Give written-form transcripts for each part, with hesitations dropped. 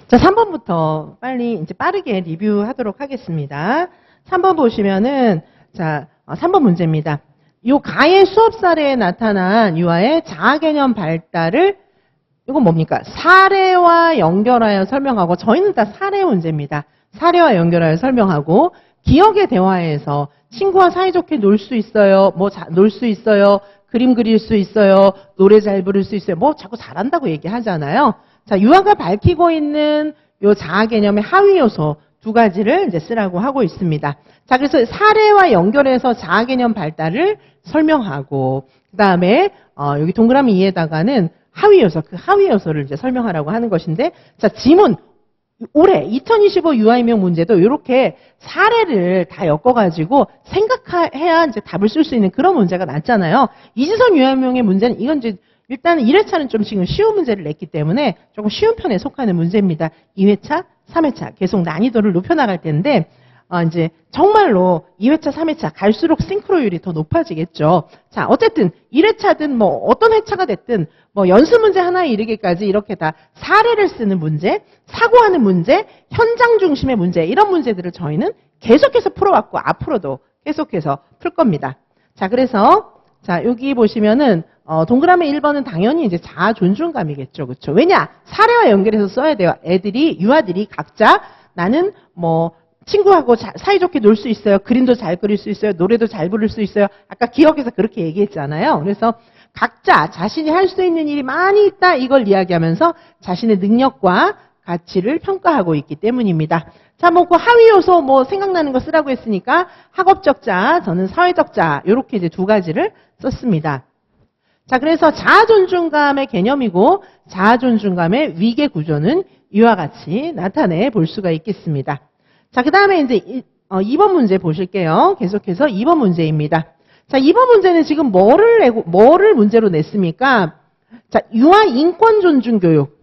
자, 3번부터 빨리 이제 빠르게 리뷰하도록 하겠습니다. 3번 보시면은 자, 3번 문제입니다. 요 가의 수업 사례에 나타난 유아의 자아 개념 발달을 이건 뭡니까? 사례와 연결하여 설명하고, 저희는 다 사례 문제입니다. 사례와 연결하여 설명하고, 기억의 대화에서 친구와 사이좋게 놀 수 있어요. 놀 수 있어요. 그림 그릴 수 있어요. 노래 잘 부를 수 있어요. 자꾸 잘한다고 얘기하잖아요. 자, 유아가 밝히고 있는 요 자아 개념의 하위 요소 두 가지를 이제 쓰라고 하고 있습니다. 자, 그래서 사례와 연결해서 자아 개념 발달을 설명하고, 그 다음에 여기 동그라미 2에다가는 하위 요소, 그 하위 요소를 이제 설명하라고 하는 것인데, 자, 지문. 올해 2025 유아인명 문제도 이렇게 사례를 다 엮어가지고 생각해야 이제 답을 쓸 수 있는 그런 문제가 났잖아요. 이지선 유아인명의 문제는 이건 이제 일단은 1회차는 좀 지금 쉬운 문제를 냈기 때문에 조금 쉬운 편에 속하는 문제입니다. 2회차, 3회차 계속 난이도를 높여나갈 텐데, 이제 정말로 2회차, 3회차 갈수록 싱크로율이 더 높아지겠죠. 자, 어쨌든 1회차든 어떤 회차가 됐든 연습 문제 하나에 이르기까지 이렇게 다 사례를 쓰는 문제, 사고하는 문제, 현장 중심의 문제, 이런 문제들을 저희는 계속해서 풀어왔고 앞으로도 계속해서 풀 겁니다. 자, 그래서 자, 여기 보시면은 동그라미 1번은 당연히 이제 자아 존중감이겠죠. 그렇죠? 왜냐? 사례와 연결해서 써야 돼요. 유아들이 각자 나는 친구하고 사이좋게 놀 수 있어요. 그림도 잘 그릴 수 있어요. 노래도 잘 부를 수 있어요. 아까 기억해서 그렇게 얘기했잖아요. 그래서 각자 자신이 할 수 있는 일이 많이 있다, 이걸 이야기하면서 자신의 능력과 가치를 평가하고 있기 때문입니다. 자, 그 하위 요소 생각나는 거 쓰라고 했으니까 학업적 자, 저는 사회적 자, 요렇게 이제 두 가지를 썼습니다. 자, 그래서 자아 존중감의 개념이고 자아 존중감의 위계 구조는 이와 같이 나타내 볼 수가 있겠습니다. 자, 그 다음에 이제 2번 문제 보실게요. 계속해서 2번 문제입니다. 자, 2번 문제는 지금 뭐를 문제로 냈습니까? 자, 유아 인권 존중 교육.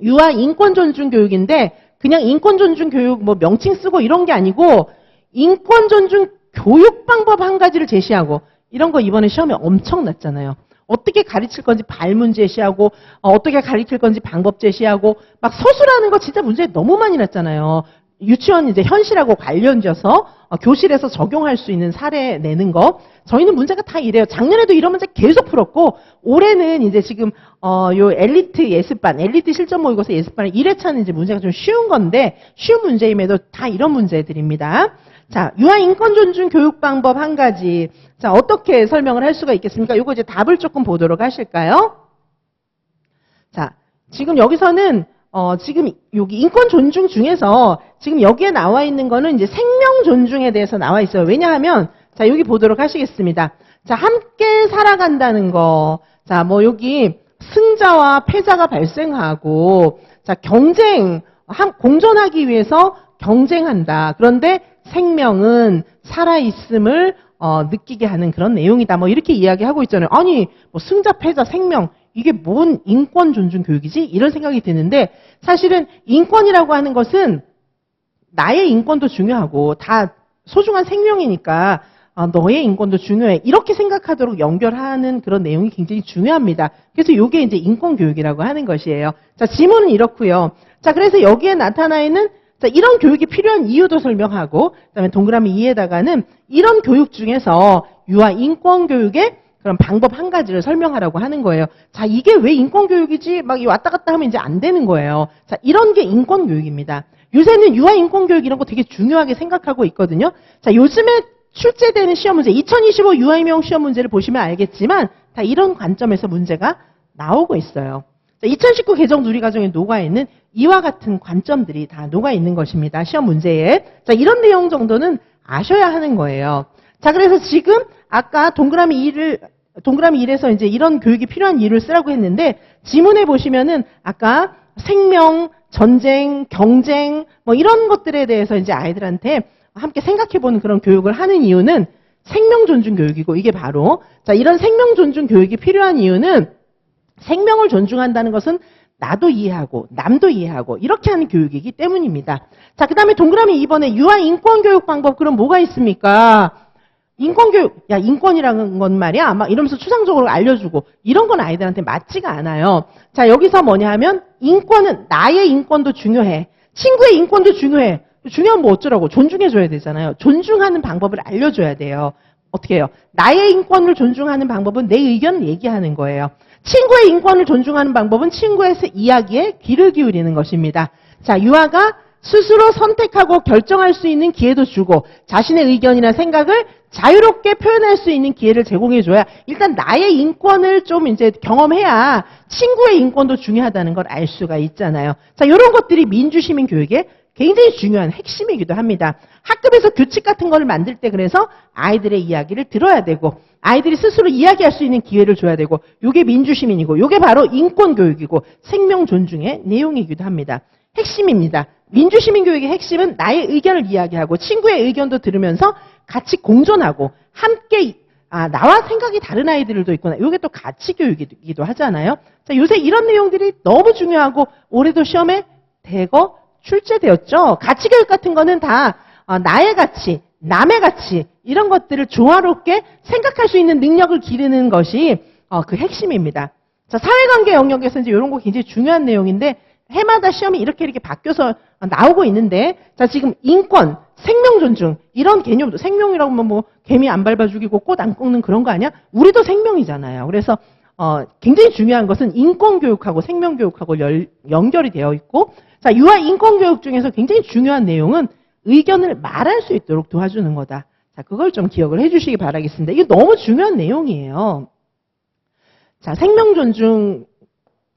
유아 인권 존중 교육인데, 그냥 인권 존중 교육 명칭 쓰고 이런 게 아니고, 인권 존중 교육 방법 한 가지를 제시하고, 이런 거 이번에 시험에 엄청 났잖아요. 어떻게 가르칠 건지 발문 제시하고, 어떻게 가르칠 건지 방법 제시하고, 서술하는 거 진짜 문제 너무 많이 났잖아요. 유치원 이제 현실하고 관련져서 교실에서 적용할 수 있는 사례 내는 거. 저희는 문제가 다 이래요. 작년에도 이런 문제 계속 풀었고, 올해는 이제 지금 요 엘리트 예습반, 엘리트 실전 모의고사 예습반의 1회차는 이제 문제가 좀 쉬운 건데, 쉬운 문제임에도 다 이런 문제들입니다. 자, 유아 인권 존중 교육 방법 한 가지. 자, 어떻게 설명을 할 수가 있겠습니까? 요거 이제 답을 조금 보도록 하실까요? 자, 지금 여기서는 지금 여기 인권 존중 중에서 지금 여기에 나와 있는 거는 이제 생명 존중에 대해서 나와 있어요. 왜냐하면 자, 여기 보도록 하시겠습니다. 자, 함께 살아간다는 거. 자, 여기 승자와 패자가 발생하고, 자, 공존하기 위해서 경쟁한다. 그런데 생명은 살아있음을 느끼게 하는 그런 내용이다. 이렇게 이야기하고 있잖아요. 아니, 승자, 패자, 생명. 이게 뭔 인권 존중 교육이지? 이런 생각이 드는데, 사실은 인권이라고 하는 것은 나의 인권도 중요하고 다 소중한 생명이니까 너의 인권도 중요해. 이렇게 생각하도록 연결하는 그런 내용이 굉장히 중요합니다. 그래서 이게 이제 인권 교육이라고 하는 것이에요. 자, 지문은 이렇고요. 자, 그래서 여기에 나타나 있는 자, 이런 교육이 필요한 이유도 설명하고, 그다음에 동그라미 2에다가는 이런 교육 중에서 유아 인권 교육의 그런 방법 한 가지를 설명하라고 하는 거예요. 자, 이게 왜 인권교육이지? 왔다 갔다 하면 이제 안 되는 거예요. 자, 이런 게 인권교육입니다. 요새는 유아 인권교육 이런 거 되게 중요하게 생각하고 있거든요. 자, 요즘에 출제되는 시험 문제, 2025 유아인명 시험 문제를 보시면 알겠지만 다 이런 관점에서 문제가 나오고 있어요. 자, 2019 개정 누리과정에 녹아있는 이와 같은 관점들이 다 녹아있는 것입니다. 시험 문제에. 자, 이런 내용 정도는 아셔야 하는 거예요. 자, 그래서 지금 아까 동그라미 1에서 이제 이런 교육이 필요한 이유를 쓰라고 했는데, 지문에 보시면은 아까 생명, 전쟁, 경쟁, 이런 것들에 대해서 이제 아이들한테 함께 생각해보는 그런 교육을 하는 이유는 생명 존중 교육이고, 이게 바로, 자, 이런 생명 존중 교육이 필요한 이유는 생명을 존중한다는 것은 나도 이해하고, 남도 이해하고, 이렇게 하는 교육이기 때문입니다. 자, 그 다음에 동그라미 2번에 유아 인권 교육 방법, 그럼 뭐가 있습니까? 인권교육, 야, 인권이라는 건 말이야. 막 이러면서 추상적으로 알려주고, 이런 건 아이들한테 맞지가 않아요. 자, 여기서 뭐냐 하면, 인권은 나의 인권도 중요해. 친구의 인권도 중요해. 중요한 뭐 어쩌라고. 존중해줘야 되잖아요. 존중하는 방법을 알려줘야 돼요. 어떻게 해요? 나의 인권을 존중하는 방법은 내 의견을 얘기하는 거예요. 친구의 인권을 존중하는 방법은 친구의 이야기에 귀를 기울이는 것입니다. 자, 유아가 스스로 선택하고 결정할 수 있는 기회도 주고 자신의 의견이나 생각을 자유롭게 표현할 수 있는 기회를 제공해줘야 일단 나의 인권을 좀 이제 경험해야 친구의 인권도 중요하다는 걸 알 수가 있잖아요. 자, 이런 것들이 민주시민 교육의 굉장히 중요한 핵심이기도 합니다. 학급에서 규칙 같은 걸 만들 때 그래서 아이들의 이야기를 들어야 되고 아이들이 스스로 이야기할 수 있는 기회를 줘야 되고 이게 민주시민이고 이게 바로 인권교육이고 생명 존중의 내용이기도 합니다. 핵심입니다. 민주시민 교육의 핵심은 나의 의견을 이야기하고 친구의 의견도 들으면서 같이 공존하고 함께 나와 생각이 다른 아이들도 있구나. 이게 또 가치 교육이기도 하잖아요. 자, 요새 이런 내용들이 너무 중요하고 올해도 시험에 대거 출제되었죠. 가치 교육 같은 거는 다 나의 가치, 남의 가치 이런 것들을 조화롭게 생각할 수 있는 능력을 기르는 것이 그 핵심입니다. 자, 사회관계 영역에서 이제 이런 거 굉장히 중요한 내용인데 해마다 시험이 이렇게 바뀌어서 나오고 있는데 자, 지금 인권, 생명 존중 이런 개념도 생명이라고 하면 뭐 개미 안 밟아 죽이고 꽃 안 꺾는 그런 거 아니야? 우리도 생명이잖아요. 그래서 굉장히 중요한 것은 인권 교육하고 생명 교육하고 연결이 되어 있고 자, 유아 인권 교육 중에서 굉장히 중요한 내용은 의견을 말할 수 있도록 도와주는 거다. 자, 그걸 좀 기억을 해 주시기 바라겠습니다. 이게 너무 중요한 내용이에요. 자, 생명 존중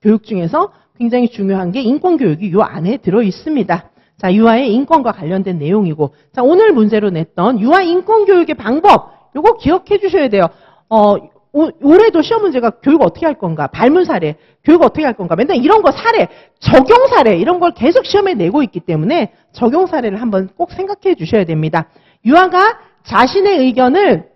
교육 중에서 굉장히 중요한 게 인권 교육이 요 안에 들어 있습니다. 자, 유아의 인권과 관련된 내용이고 자, 오늘 문제로 냈던 유아 인권 교육의 방법 요거 기억해 주셔야 돼요. 올해도 시험 문제가 교육 어떻게 할 건가, 발문 사례, 교육 어떻게 할 건가, 맨날 이런 거 사례, 적용 사례 이런 걸 계속 시험에 내고 있기 때문에 적용 사례를 한번 꼭 생각해 주셔야 됩니다. 유아가 자신의 의견을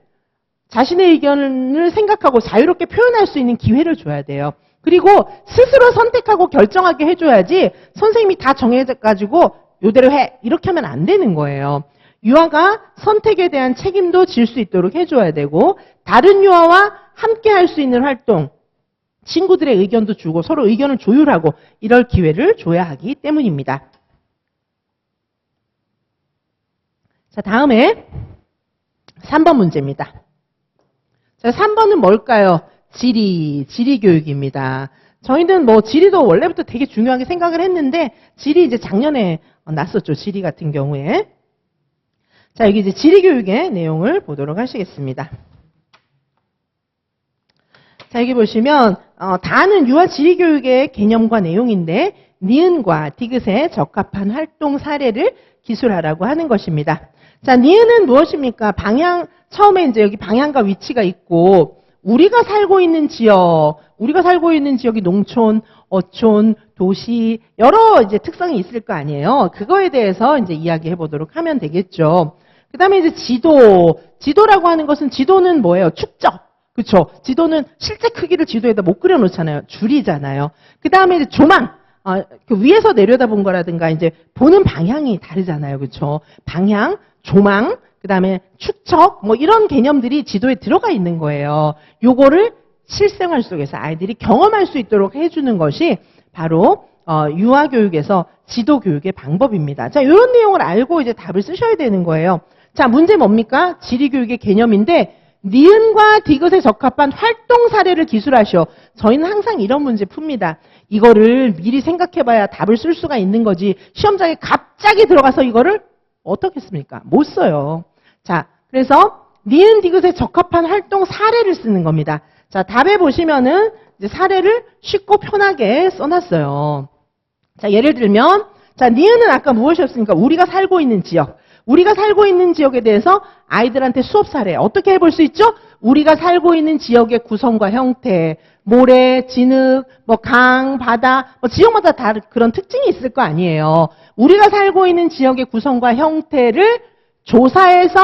생각하고 자유롭게 표현할 수 있는 기회를 줘야 돼요. 그리고 스스로 선택하고 결정하게 해줘야지 선생님이 다 정해가지고 요대로 해 이렇게 하면 안 되는 거예요. 유아가 선택에 대한 책임도 질 수 있도록 해줘야 되고 다른 유아와 함께 할 수 있는 활동, 친구들의 의견도 주고 서로 의견을 조율하고 이럴 기회를 줘야 하기 때문입니다. 자, 다음에 3번 문제입니다. 자, 3번은 뭘까요? 지리 교육입니다. 저희는 뭐 지리도 원래부터 되게 중요하게 생각을 했는데 지리 이제 작년에 났었죠. 지리 같은 경우에. 자, 여기 이제 지리 교육의 내용을 보도록 하시겠습니다. 자, 여기 보시면 다는 유아 지리 교육의 개념과 내용인데 니은과 디귿에 적합한 활동 사례를 기술하라고 하는 것입니다. 자, 니은은 무엇입니까? 방향, 처음에 이제 여기 방향과 위치가 있고 우리가 살고 있는 지역이 농촌, 어촌, 도시 여러 이제 특성이 있을 거 아니에요. 그거에 대해서 이제 이야기해 보도록 하면 되겠죠. 그다음에 이제 지도라고 하는 것은 지도는 뭐예요? 축적. 그렇죠? 지도는 실제 크기를 지도에다 못 그려 놓잖아요. 줄이잖아요. 그다음에 이제 조망. 그 위에서 내려다본 거라든가 이제 보는 방향이 다르잖아요. 그렇죠? 방향, 조망, 그다음에 축척 뭐 이런 개념들이 지도에 들어가 있는 거예요. 요거를 실생활 속에서 아이들이 경험할 수 있도록 해주는 것이 바로 유아 교육에서 지도 교육의 방법입니다. 자, 이런 내용을 알고 이제 답을 쓰셔야 되는 거예요. 자, 문제 뭡니까? 지리 교육의 개념인데 니은과 디귿에 적합한 활동 사례를 기술하시오. 저희는 항상 이런 문제 풉니다. 이거를 미리 생각해봐야 답을 쓸 수가 있는 거지. 시험장에 갑자기 들어가서 이거를 어떻게 씁니까? 못 써요. 자, 그래서 니은 디귿에 적합한 활동 사례를 쓰는 겁니다. 자, 답에 보시면은 이제 사례를 쉽고 편하게 써놨어요. 자, 예를 들면, 자, 니은은 아까 무엇이었습니까? 우리가 살고 있는 지역. 우리가 살고 있는 지역에 대해서 아이들한테 수업 사례 어떻게 해볼 수 있죠? 우리가 살고 있는 지역의 구성과 형태, 모래, 진흙, 뭐 강, 바다, 뭐 지역마다 다 그런 특징이 있을 거 아니에요. 우리가 살고 있는 지역의 구성과 형태를 조사해서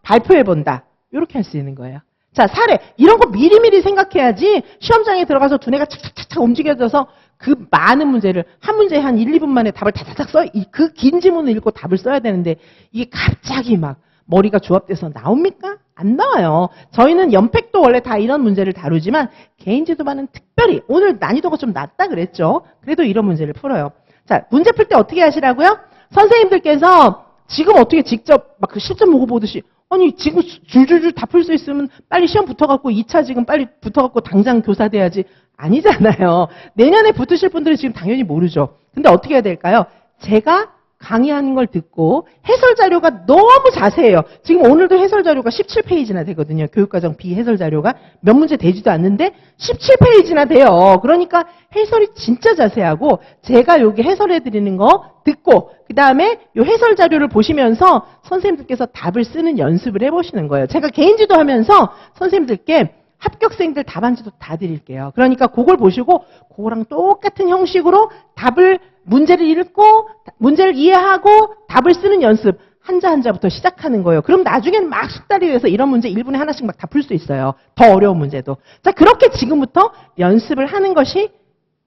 발표해본다. 이렇게 할 수 있는 거예요. 자, 사례. 이런 거 미리미리 생각해야지 시험장에 들어가서 두뇌가 착착착착 움직여져서 그 많은 문제를 한 문제에 한 1, 2분 만에 답을 다다닥 그 긴 지문을 읽고 답을 써야 되는데 이게 갑자기 막 머리가 조합돼서 나옵니까? 안 나와요. 저희는 연팩도 원래 다 이런 문제를 다루지만 개인지도반은 특별히 오늘 난이도가 좀 낮다 그랬죠. 그래도 이런 문제를 풀어요. 자, 문제 풀 때 어떻게 하시라고요? 선생님들께서 지금 어떻게 직접 막 그 실전 보고 보듯이 아니 지금 줄줄줄 다 풀 수 있으면 빨리 시험 붙어갖고 2차 지금 빨리 붙어갖고 당장 교사 돼야지. 아니잖아요. 내년에 붙으실 분들은 지금 당연히 모르죠. 근데 어떻게 해야 될까요? 제가 강의하는 걸 듣고 해설 자료가 너무 자세해요. 지금 오늘도 해설 자료가 17페이지나 되거든요. 교육과정 B 해설 자료가 몇 문제 되지도 않는데 17페이지나 돼요. 그러니까 해설이 진짜 자세하고 제가 여기 해설해 드리는 거 듣고 그 다음에 이 해설 자료를 보시면서 선생님들께서 답을 쓰는 연습을 해보시는 거예요. 제가 개인지도 하면서 선생님들께 합격생들 답안지도 다 드릴게요. 그러니까 그걸 보시고 그거랑 똑같은 형식으로 답을 문제를 읽고 문제를 이해하고 답을 쓰는 연습 한자 한자부터 시작하는 거예요. 그럼 나중에는 막 숙달이 돼서 이런 문제 1분에 하나씩 막 다 풀 수 있어요. 더 어려운 문제도. 자, 그렇게 지금부터 연습을 하는 것이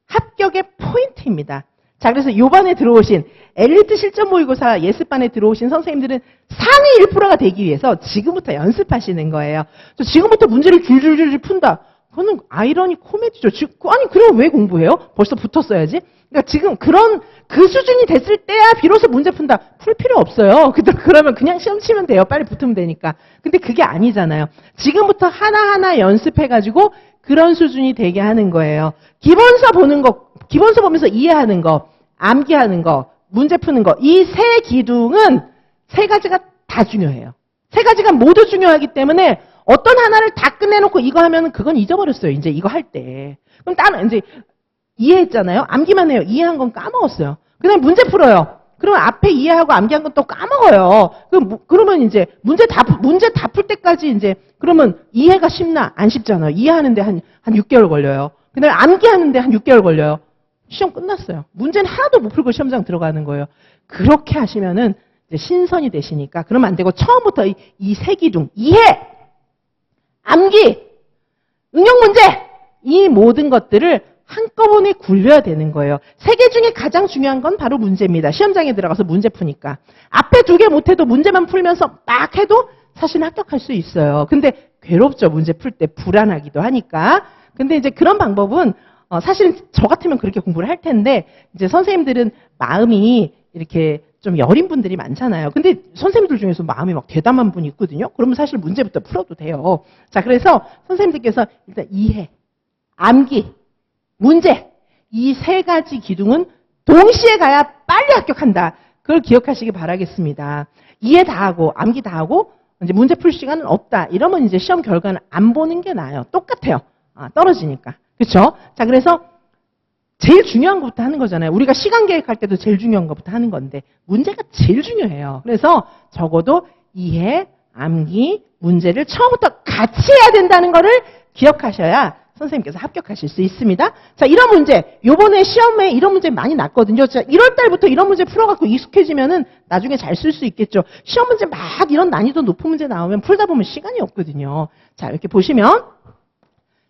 합격의 포인트입니다. 자, 그래서 요반에 들어오신 엘리트 실전 모의고사 예습반에 들어오신 선생님들은 상위 1%가 되기 위해서 지금부터 연습하시는 거예요. 지금부터 문제를 줄줄줄 푼다. 그거는 아이러니 코미디죠. 아니, 그럼 왜 공부해요? 벌써 붙었어야지. 그러니까 지금 그 수준이 됐을 때야 비로소 문제 푼다. 풀 필요 없어요. 그러면 그냥 시험 치면 돼요. 빨리 붙으면 되니까. 근데 그게 아니잖아요. 지금부터 하나하나 연습해가지고 그런 수준이 되게 하는 거예요. 기본서 보는 거, 기본서 보면서 이해하는 거, 암기하는 거, 문제 푸는 거. 이 세 기둥은 세 가지가 다 중요해요. 세 가지가 모두 중요하기 때문에 어떤 하나를 다 끝내놓고 이거 하면 그건 잊어버렸어요. 이제 이거 할 때. 그럼 다른 이제 이해했잖아요. 암기만 해요. 이해한 건 까먹었어요. 그다음에 문제 풀어요. 그러면 앞에 이해하고 암기한 건 또 까먹어요. 그러면 이제 문제 다 풀 때까지 이제 그러면 이해가 쉽나? 안 쉽잖아요. 이해하는데 한 6개월 걸려요. 그다음에 암기하는데 한 6개월 걸려요. 시험 끝났어요. 문제는 하나도 못 풀고 시험장 들어가는 거예요. 그렇게 하시면은 이제 신선이 되시니까 그러면 안 되고 처음부터 이 세 기둥 이해, 암기, 응용 문제 이 모든 것들을 한꺼번에 굴려야 되는 거예요. 세 개 중에 가장 중요한 건 바로 문제입니다. 시험장에 들어가서 문제 푸니까. 앞에 2개 못해도 문제만 풀면서 막 해도 사실 합격할 수 있어요. 근데 괴롭죠. 문제 풀 때 불안하기도 하니까. 근데 이제 그런 방법은 사실 저 같으면 그렇게 공부를 할 텐데 이제 선생님들은 마음이 이렇게 좀 여린 분들이 많잖아요. 근데 선생님들 중에서 마음이 막 대담한 분이 있거든요. 그러면 사실 문제부터 풀어도 돼요. 자, 그래서 선생님들께서 일단 이해, 암기, 문제 이 세 가지 기둥은 동시에 가야 빨리 합격한다. 그걸 기억하시기 바라겠습니다. 이해 다 하고 암기 다 하고 이제 문제 풀 시간은 없다. 이러면 이제 시험 결과는 안 보는 게 나아요. 똑같아요. 떨어지니까. 그렇죠? 자, 그래서 제일 중요한 것부터 하는 거잖아요. 우리가 시간 계획할 때도 제일 중요한 것부터 하는 건데 문제가 제일 중요해요. 그래서 적어도 이해, 암기, 문제를 처음부터 같이 해야 된다는 거를 기억하셔야 선생님께서 합격하실 수 있습니다. 자, 이런 문제, 요번에 시험에 이런 문제 많이 났거든요. 자, 1월 달부터 이런 문제 풀어갖고 익숙해지면은 나중에 잘 쓸 수 있겠죠. 시험 문제 막 이런 난이도 높은 문제 나오면 풀다 보면 시간이 없거든요. 자, 이렇게 보시면,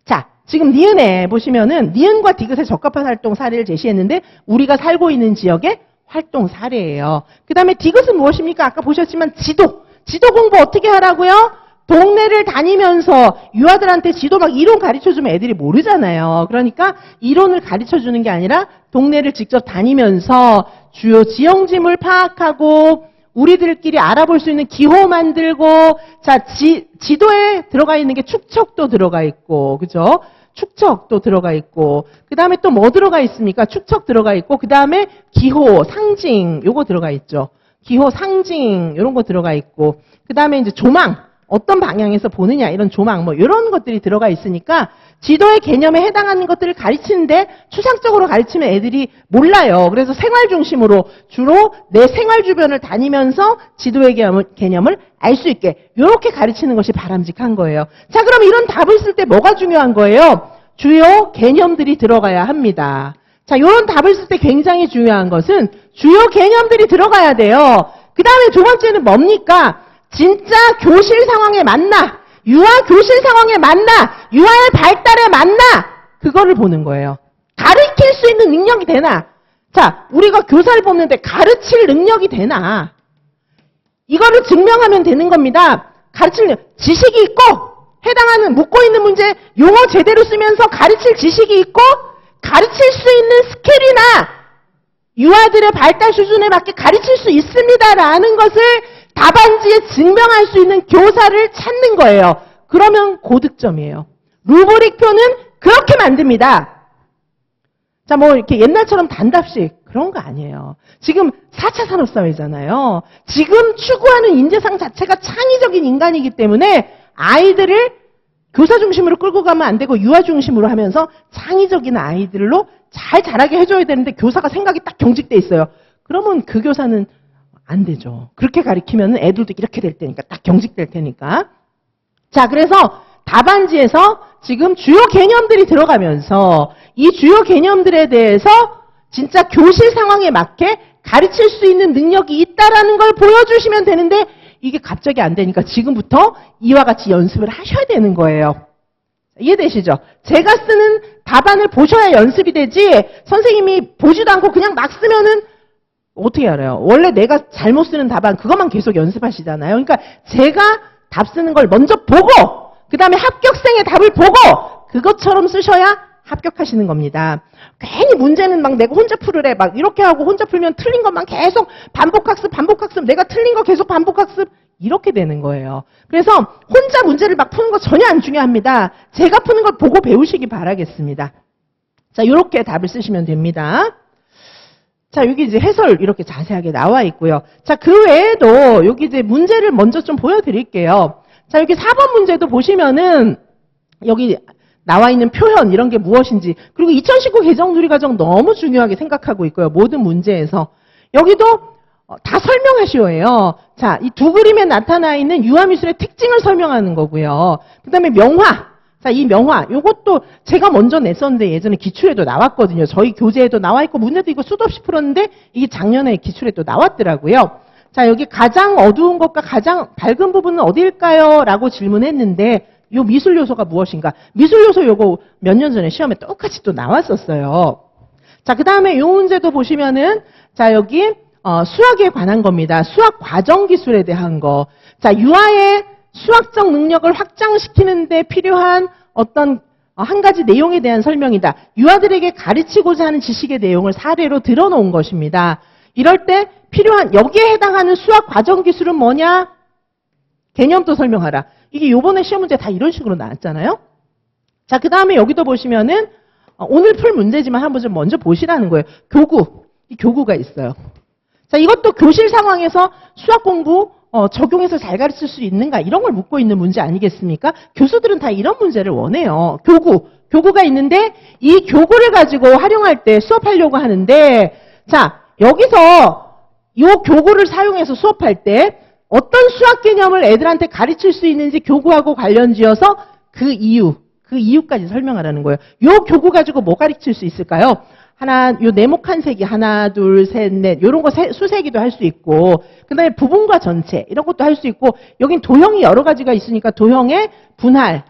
자, 지금 니은에 보시면은 니은과 디귿에 적합한 활동 사례를 제시했는데 우리가 살고 있는 지역의 활동 사례예요. 그 다음에 디귿은 무엇입니까? 아까 보셨지만 지도 공부 어떻게 하라고요? 동네를 다니면서 유아들한테 지도 막 이론 가르쳐주면 애들이 모르잖아요. 그러니까 이론을 가르쳐주는 게 아니라 동네를 직접 다니면서 주요 지형지물 파악하고 우리들끼리 알아볼 수 있는 기호 만들고 자 지도에 들어가 있는 게 축척도 들어가 있고 그죠? 축척도 들어가 있고 그 다음에 또 뭐 들어가 있습니까? 축척 들어가 있고 그 다음에 기호, 상징 요거 들어가 있죠. 기호, 상징 이런 거 들어가 있고 그 다음에 이제 조망 어떤 방향에서 보느냐 이런 조망 뭐 이런 것들이 들어가 있으니까 지도의 개념에 해당하는 것들을 가르치는데 추상적으로 가르치면 애들이 몰라요. 그래서 생활 중심으로 주로 내 생활 주변을 다니면서 지도의 개념을 알 수 있게 이렇게 가르치는 것이 바람직한 거예요. 자, 그럼 이런 답을 쓸 때 뭐가 중요한 거예요? 주요 개념들이 들어가야 합니다. 자, 이런 답을 쓸 때 굉장히 중요한 것은 주요 개념들이 들어가야 돼요. 그 다음에 두 번째는 뭡니까? 진짜 교실 상황에 맞나? 유아 교실 상황에 맞나? 유아의 발달에 맞나? 그거를 보는 거예요. 가르칠 수 있는 능력이 되나? 자, 우리가 교사를 뽑는데 가르칠 능력이 되나? 이거를 증명하면 되는 겁니다. 가르칠 지식이 있고 해당하는 묻고 있는 문제 용어 제대로 쓰면서 가르칠 지식이 있고 가르칠 수 있는 스킬이나 유아들의 발달 수준에 맞게 가르칠 수 있습니다라는 것을 답안지에 증명할 수 있는 교사를 찾는 거예요. 그러면 고득점이에요. 루브릭표는 그렇게 만듭니다. 자, 뭐 이렇게 옛날처럼 단답식 그런 거 아니에요. 지금 4차 산업사회잖아요. 지금 추구하는 인재상 자체가 창의적인 인간이기 때문에 아이들을 교사 중심으로 끌고 가면 안 되고 유아 중심으로 하면서 창의적인 아이들로 잘 자라게 해줘야 되는데 교사가 생각이 딱 경직돼 있어요. 그러면 그 교사는 안 되죠. 그렇게 가르치면 애들도 이렇게 될 테니까 딱 경직될 테니까. 자, 그래서 답안지에서 지금 주요 개념들이 들어가면서 이 주요 개념들에 대해서 진짜 교실 상황에 맞게 가르칠 수 있는 능력이 있다라는 걸 보여주시면 되는데 이게 갑자기 안 되니까 지금부터 이와 같이 연습을 하셔야 되는 거예요. 이해되시죠? 제가 쓰는 답안을 보셔야 연습이 되지 선생님이 보지도 않고 그냥 막 쓰면은 어떻게 알아요? 원래 내가 잘못 쓰는 답안 그것만 계속 연습하시잖아요. 그러니까 제가 답 쓰는 걸 먼저 보고 그 다음에 합격생의 답을 보고 그것처럼 쓰셔야 합격하시는 겁니다. 괜히 문제는 막 내가 혼자 풀으래 막 이렇게 하고 혼자 풀면 틀린 것만 계속 반복학습 내가 틀린 거 계속 반복학습 이렇게 되는 거예요. 그래서 혼자 문제를 막 푸는 거 전혀 안 중요합니다. 제가 푸는 걸 보고 배우시기 바라겠습니다. 자, 이렇게 답을 쓰시면 됩니다. 자, 여기 이제 해설 이렇게 자세하게 나와 있고요. 자, 그 외에도 여기 이제 문제를 먼저 좀 보여드릴게요. 자, 여기 4번 문제도 보시면은 여기 나와 있는 표현 이런 게 무엇인지 그리고 2019 개정 누리과정 너무 중요하게 생각하고 있고요. 모든 문제에서 여기도 다 설명하시오예요. 자, 이 두 그림에 나타나 있는 유아미술의 특징을 설명하는 거고요. 그 다음에 명화. 자, 이 명화. 요것도 제가 먼저 냈었는데 예전에 기출에도 나왔거든요. 저희 교재에도 나와 있고 문제도 이거 수도 없이 풀었는데 이게 작년에 기출에도 나왔더라고요. 자, 여기 가장 어두운 것과 가장 밝은 부분은 어디일까요? 라고 질문했는데 요 미술 요소가 무엇인가? 미술 요소 요거 몇 년 전에 시험에 똑같이 또 나왔었어요. 자, 그 다음에 요 문제도 보시면은 자, 여기 수학에 관한 겁니다. 수학 과정 기술에 대한 거. 자, 유아의 수학적 능력을 확장시키는 데 필요한 어떤 한 가지 내용에 대한 설명이다. 유아들에게 가르치고자 하는 지식의 내용을 사례로 들어놓은 것입니다. 이럴 때 필요한 여기에 해당하는 수학 과정 기술은 뭐냐? 개념도 설명하라. 이게 요번에 시험 문제 다 이런 식으로 나왔잖아요. 자, 그 다음에 여기도 보시면은 오늘 풀 문제지만 한번 좀 먼저 보시라는 거예요. 교구. 이 교구가 있어요. 자, 이것도 교실 상황에서 수학 공부 적용해서 잘 가르칠 수 있는가 이런 걸 묻고 있는 문제 아니겠습니까? 교수들은 다 이런 문제를 원해요. 교구가 있는데 이 교구를 가지고 활용할 때 수업하려고 하는데 자, 여기서 이 교구를 사용해서 수업할 때 어떤 수학 개념을 애들한테 가르칠 수 있는지 교구하고 관련지어서 그 이유까지 설명하라는 거예요. 이 교구 가지고 뭐 가르칠 수 있을까요? 요 네모칸 색이 하나, 둘, 셋, 넷 요런 거 수세기도 할 수 있고 그 다음에 부분과 전체 이런 것도 할 수 있고 여긴 도형이 여러 가지가 있으니까 도형의 분할,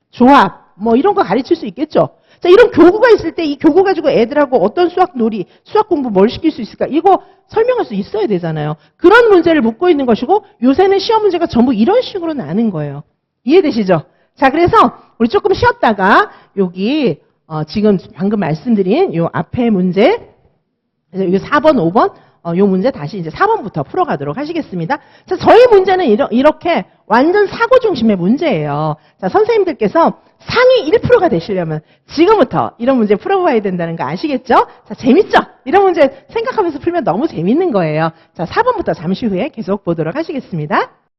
조합 뭐 이런 거 가르칠 수 있겠죠. 자, 이런 교구가 있을 때 이 교구 가지고 애들하고 어떤 수학 놀이, 수학 공부 뭘 시킬 수 있을까? 이거 설명할 수 있어야 되잖아요. 그런 문제를 묻고 있는 것이고 요새는 시험 문제가 전부 이런 식으로 나는 거예요. 이해되시죠? 자, 그래서 우리 조금 쉬었다가 여기 지금 방금 말씀드린 요 앞에 문제, 그래서 여기 4번, 5번, 요 문제 다시 이제 4번부터 풀어가도록 하시겠습니다. 자, 저희 문제는 이렇게 완전 사고 중심의 문제예요. 자, 선생님들께서 상위 1%가 되시려면 지금부터 이런 문제 풀어봐야 된다는 거 아시겠죠? 자, 재밌죠? 이런 문제 생각하면서 풀면 너무 재밌는 거예요. 자, 4번부터 잠시 후에 계속 보도록 하시겠습니다.